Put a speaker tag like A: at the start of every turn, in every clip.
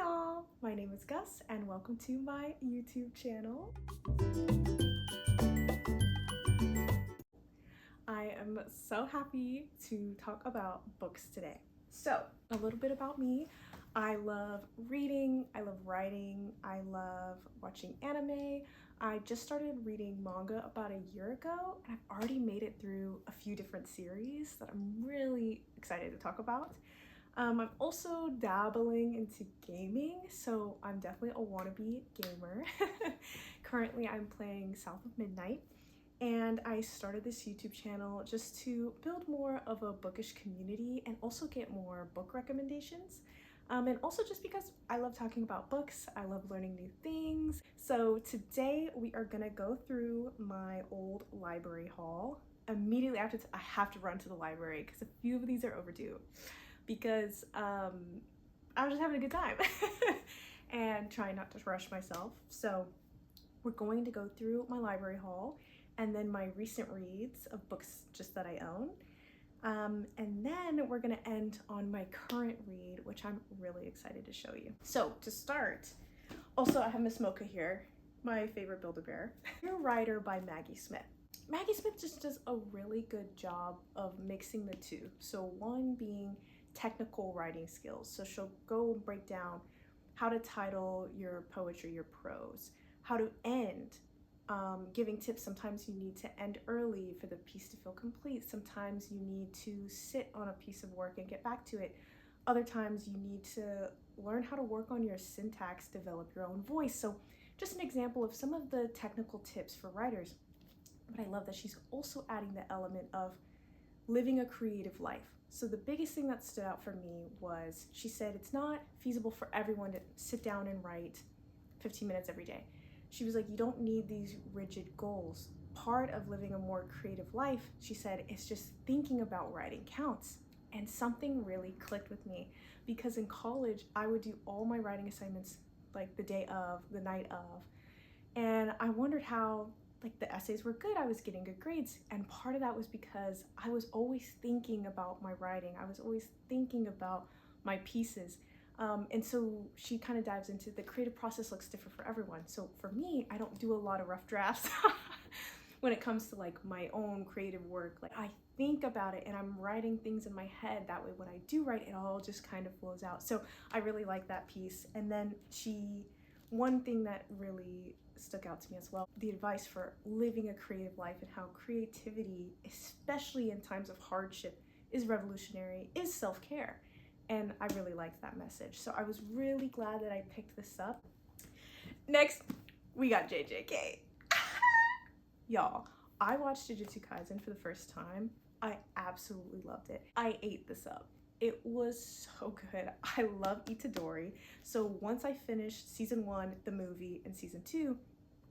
A: y'all, my name is Gus and welcome to my YouTube channel. I am so happy to talk about books today. So, a little bit about me. I love reading, I love writing, I love watching anime. I just started reading manga about a year ago and I've already made it through a few different series that I'm really excited to talk about. I'm also dabbling into gaming, so I'm definitely a wannabe gamer. Currently, I'm playing South of Midnight, and I started this YouTube channel just to build more of a bookish community and also get more book recommendations. And also just because I love talking about books, I love learning new things. So today we are gonna go through my old library haul. Immediately after, I have to run to the library because a few of these are overdue, because I was just having a good time and trying not to rush myself. So we're going to go through my library haul and then my recent reads of books just that I own. And then we're gonna end on my current read, which I'm really excited to show you. So to start, also I have Miss Mocha here, my favorite Build-A-Bear. You're a Writer by Maggie Smith. Maggie Smith just does a really good job of mixing the two. So one being technical writing skills. So she'll go and break down how to title your poetry, your prose, how to end, giving tips. Sometimes you need to end early for the piece to feel complete. Sometimes you need to sit on a piece of work and get back to it. Other times you need to learn how to work on your syntax, develop your own voice. So just an example of some of the technical tips for writers. But I love that she's also adding the element of living a creative life. So the biggest thing that stood out for me was she said it's not feasible for everyone to sit down and write 15 minutes every day. She was like, you don't need these rigid goals. Part of living a more creative life, she said, is just thinking about writing counts. And something really clicked with me, because in college, I would do all my writing assignments like the day of, the night of. And I wondered how like the essays were good, I was getting good grades. And part of that was because I was always thinking about my writing. I was always thinking about my pieces. And so she kind of dives into the creative process looks different for everyone. So for me, I don't do a lot of rough drafts when it comes to like my own creative work. Like I think about it and I'm writing things in my head. That way when I do write, it all just kind of flows out. So I really like that piece. And then one thing that really stuck out to me as well, the advice for living a creative life and how creativity, especially in times of hardship, is revolutionary, is self-care. And I really liked that message. So I was really glad that I picked this up. Next, we got JJK. Y'all, I watched Jujutsu Kaisen for the first time. I absolutely loved it. I ate this up. It was so good. I love Itadori. So once I finished season 1, the movie, and season 2,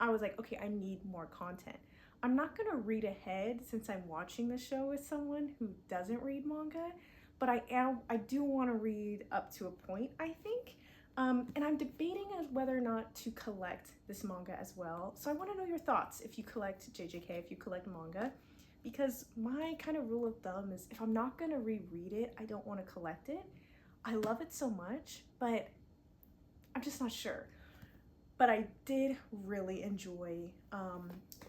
A: I was like, okay, I need more content. I'm not gonna read ahead since I'm watching the show with someone who doesn't read manga, but I do want to read up to a point, I think. And I'm debating as whether or not to collect this manga as well. So I want to know your thoughts if you collect JJK, if you collect manga. Because my kind of rule of thumb is if I'm not gonna reread it, I don't want to collect it. I love it so much, but I'm just not sure. But I did really enjoy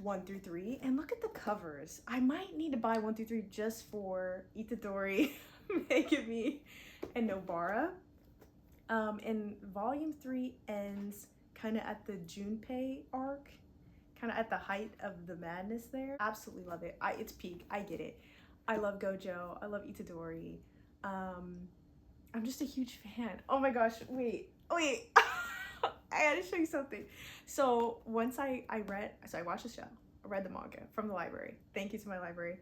A: 1 through 3, and look at the covers. I might need to buy 1 through 3 just for Itadori, Megumi, and Nobara. And volume 3 ends kind of at the Junpei arc, kind of at the height of the madness there. Absolutely love it. It's peak. I get it. I love Gojo. I love Itadori. I'm just a huge fan. Oh my gosh, wait. I gotta show you something. So once I watched the show, I read the manga from the library. Thank you to my library.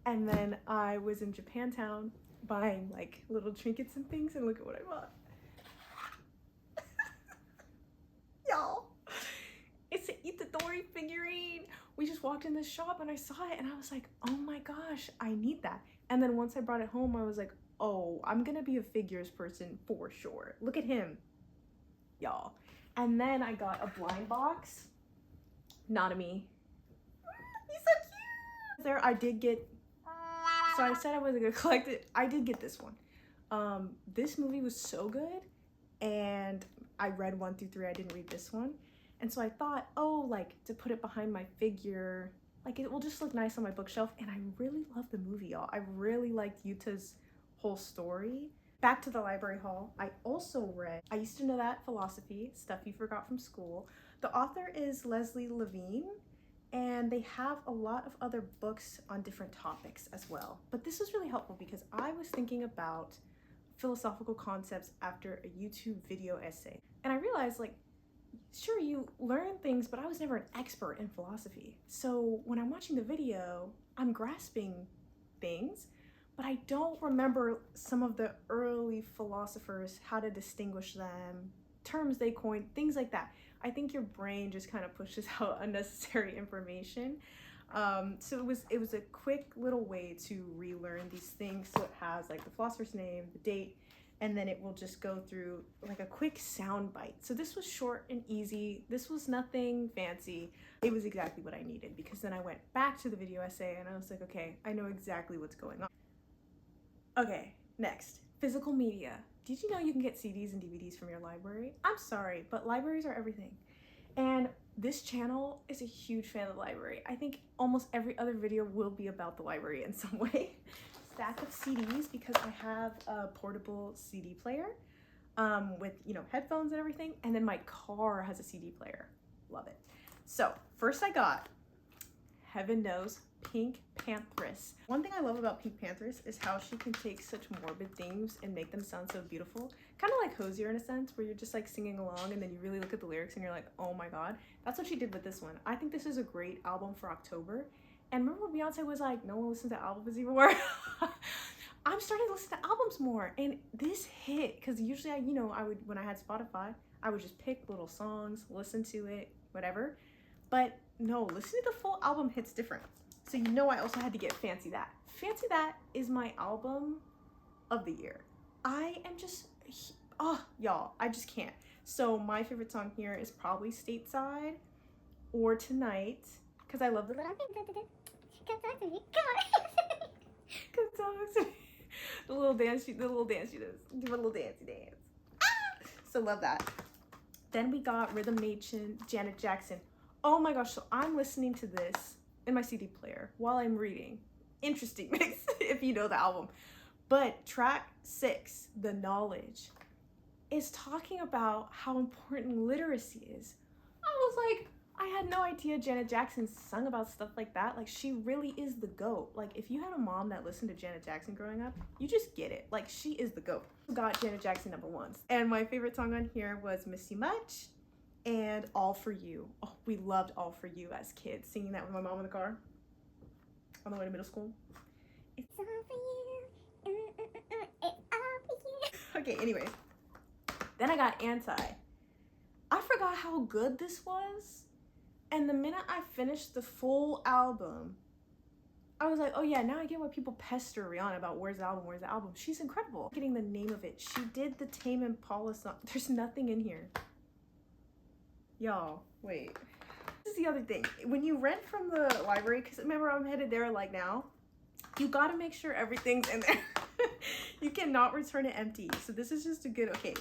A: And then I was in Japantown buying like little trinkets and things, and look at what I bought. Y'all, it's an Itadori figurine. We just walked in this shop and I saw it and I was like, oh my gosh, I need that. And then once I brought it home, I was like, oh, I'm gonna be a figures person for sure. Look at him, y'all. And then I got a blind box. Nanami. He's so cute. There, I did get, so I said I wasn't gonna collect it. I did get this one. This movie was so good, and I read 1 through 3, I didn't read this one. And so I thought, oh, like to put it behind my figure, like it will just look nice on my bookshelf. And I really love the movie, y'all. I really liked Yuta's whole story. Back to the library haul, I also read I Used to Know That Philosophy, Stuff You Forgot from School. The author is Leslie Levine, and they have a lot of other books on different topics as well. But this was really helpful because I was thinking about philosophical concepts after a YouTube video essay. And I realized, like, sure, you learn things, but I was never an expert in philosophy. So when I'm watching the video, I'm grasping things, but I don't remember some of the early philosophers, how to distinguish them, terms they coined, things like that. I think your brain just kind of pushes out unnecessary information. So it was a quick little way to relearn these things. So it has like the philosopher's name, the date, and then it will just go through like a quick sound bite. So this was short and easy. This was nothing fancy. It was exactly what I needed, because then I went back to the video essay and I was like, okay, I know exactly what's going on. Okay, next, physical media. Did you know you can get CDs and DVDs from your library? I'm sorry, but libraries are everything. And this channel is a huge fan of the library. I think almost every other video will be about the library in some way. Stack of CDs, because I have a portable CD player with, you know, headphones and everything. And then my car has a CD player. Love it. So first I got, heaven knows, Pink Panthers. One thing I love about Pink Panthers is how she can take such morbid themes and make them sound so beautiful. Kind of like Hozier in a sense, where you're just like singing along and then you really look at the lyrics and you're like, oh my god. That's what she did with this one. I think this is a great album for October. And remember when Beyonce was like, no one listens to albums anymore? I'm starting to listen to albums more, and this hit, because usually I would, when I had Spotify, I would just pick little songs, listen to it, whatever. But no, listening to the full album hits different. So I also had to get Fancy That. Fancy That is my album of the year. I am just, oh, y'all, I just can't. So my favorite song here is probably Stateside or Tonight, because I love the little the little dance she does. Give a little dancey dance. Ah! So love that. Then we got Rhythm Nation, Janet Jackson. Oh my gosh, so I'm listening to this in my CD player while I'm reading. Interesting mix, if you know the album. But track 6, The Knowledge, is talking about how important literacy is. I was like, I had no idea Janet Jackson sung about stuff like that. Like, she really is the GOAT. Like, if you had a mom that listened to Janet Jackson growing up, you just get it. Like, she is the GOAT. Got Janet Jackson #1. And my favorite song on here was Miss You Much and All For You. Oh, we loved All For You as kids, singing that with my mom in the car on the way to middle school. It's all for you. It's all for you. Okay, anyways. Then I got Anti. I forgot how good this was. And the minute I finished the full album, I was like, oh yeah, now I get why people pester Rihanna about where's the album, where's the album. She's incredible. Getting the name of it. She did the Tame Impala song. There's nothing in here. Y'all, wait. This is the other thing. When you rent from the library, because remember I'm headed there like now, you gotta make sure everything's in there. You cannot return it empty. So this is just a good, okay,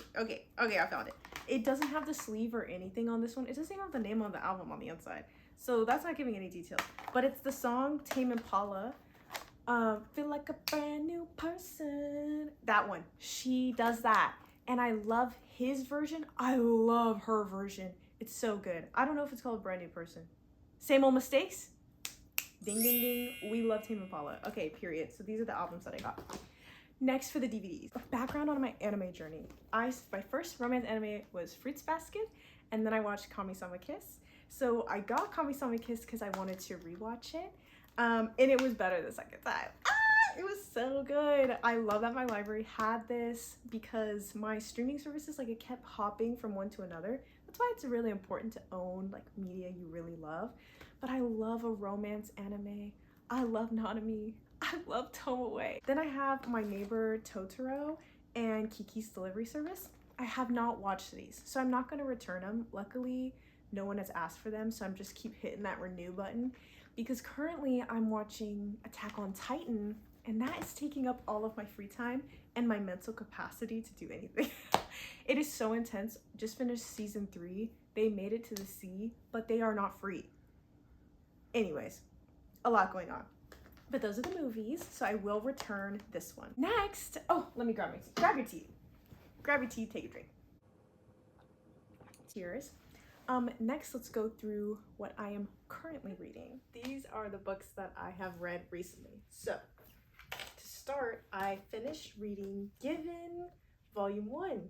A: I found it. It doesn't have the sleeve or anything on this one. It doesn't even have the name of the album on the inside. So that's not giving any details. But it's the song Tame Impala. Feel like a brand new person. That one. She does that. And I love his version. I love her version. It's so good. I don't know if it's called Brand New Person. Same Old Mistakes? Ding, ding, ding. We love Tame Impala. Okay, period. So these are the albums that I got. Next for the DVDs. Background on my anime journey. My first romance anime was Fruits Basket, and then I watched Kami-sama Kiss. So I got Kami-sama Kiss because I wanted to rewatch it, and it was better the second time. It was so good. I love that my library had this because my streaming services, like, it kept hopping from one to another. That's why it's really important to own like media you really love. But I love a romance anime. I love Nanami. I love Tomoe. Then I have My Neighbor Totoro and Kiki's Delivery Service. I have not watched these, so I'm not going to return them. Luckily, no one has asked for them, so I'm just keep hitting that renew button, because currently I'm watching Attack on Titan, and that is taking up all of my free time and my mental capacity to do anything. It is so intense. Just finished season 3. They made it to the sea, but they are not free. Anyways, a lot going on. But those are the movies, so I will return this one. Next, oh, let me grab my tea. Grab your tea. Grab your tea, take a drink. Cheers. Next, let's go through what I am currently reading. These are the books that I have read recently. So, to start, I finished reading Given Volume 1.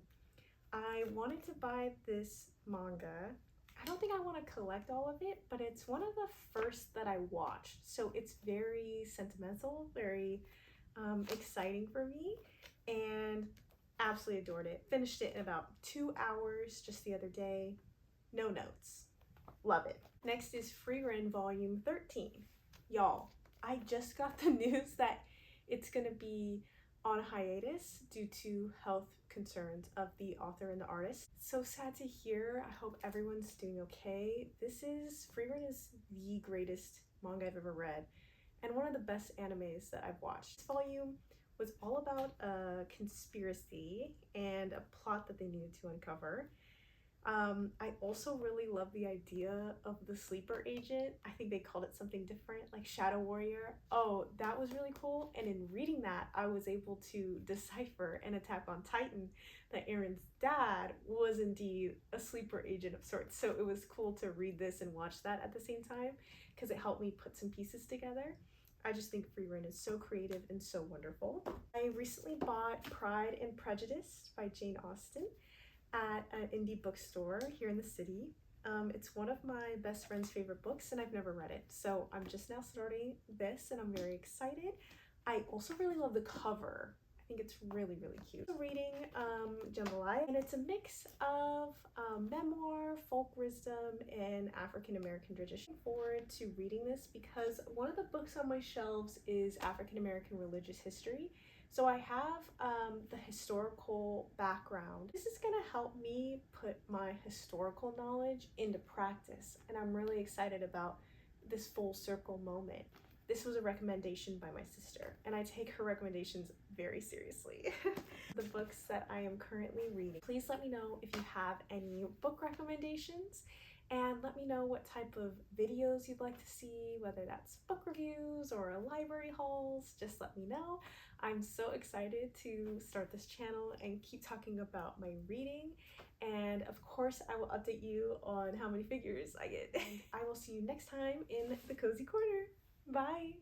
A: I wanted to buy this manga. I don't think I want to collect all of it, but it's one of the first that I watched. So it's very sentimental, very exciting for me, and absolutely adored it. Finished it in about 2 hours just the other day. No notes. Love it. Next is Frieren Volume 13. Y'all, I just got the news that it's gonna be on hiatus due to health concerns of the author and the artist. So sad to hear. I hope everyone's doing okay. Frieren is the greatest manga I've ever read and one of the best animes that I've watched. This volume was all about a conspiracy and a plot that they needed to uncover. I also really love the idea of the sleeper agent. I think they called it something different, like Shadow Warrior. Oh, that was really cool. And in reading that, I was able to decipher in Attack on Titan that Eren's dad was indeed a sleeper agent of sorts. So it was cool to read this and watch that at the same time because it helped me put some pieces together. I just think Frieren is so creative and so wonderful. I recently bought Pride and Prejudice by Jane Austen at an indie bookstore here in the city. It's one of my best friend's favorite books and I've never read it. So I'm just now starting this and I'm very excited. I also really love the cover. I think it's really, really cute. I'm reading Jambalaya, and it's a mix of memoir, folk wisdom, and African-American tradition. I'm looking forward to reading this because one of the books on my shelves is African-American religious history. So I have the historical background. This is gonna help me put my historical knowledge into practice, and I'm really excited about this full circle moment. This was a recommendation by my sister, and I take her recommendations very seriously. The books that I am currently reading. Please let me know if you have any book recommendations, and let me know what type of videos you'd like to see, whether that's book reviews or library hauls. Just let me know. I'm so excited to start this channel and keep talking about my reading. And of course, I will update you on how many figures I get. I will see you next time in the Cozy Corner. Bye!